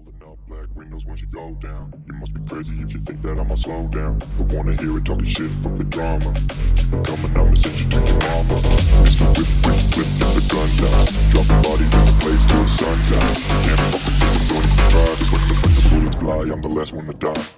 Pulling up black windows once you go down. You must be crazy if you think that I'ma slow down. Don't wanna hear it talking shit, fuck the drama. Keep it coming, I'ma send you to your mama. Mr. Whip, whip, flip, get the guns out. Dropping bodies in the place till the sun's out. Can't fuck with this, I'm going to try. Cause when the bullets fly, I'm the last one to die.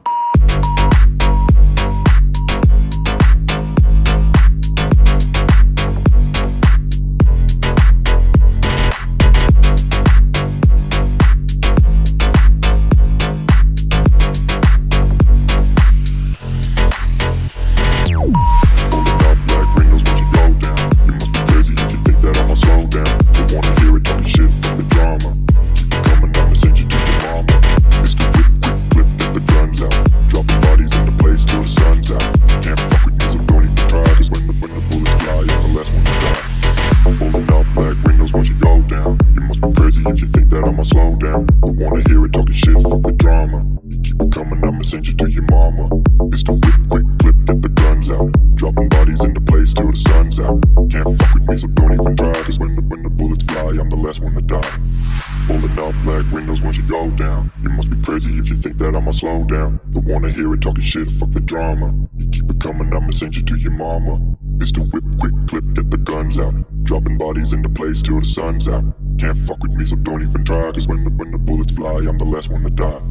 If you think that I'ma slow down, don't wanna hear it talking shit, fuck the drama. You keep it coming, I'ma send you to your mama. It's the whip, quick clip, get the guns out. Dropping bodies into place till the sun's out. Can't fuck with me, so don't even try. Cause when the bullets fly, I'm the last one to die. Pulling up black windows once you go down. You must be crazy if you think that I'ma slow down. Don't wanna hear it talking shit, fuck the drama. You keep it coming, I'ma send you to your mama. It's the whip, quick clip, get the guns out. Dropping bodies into place till the sun's out. Can't fuck with me, so don't even try. Cause when the bullets fly, I'm the last one to die.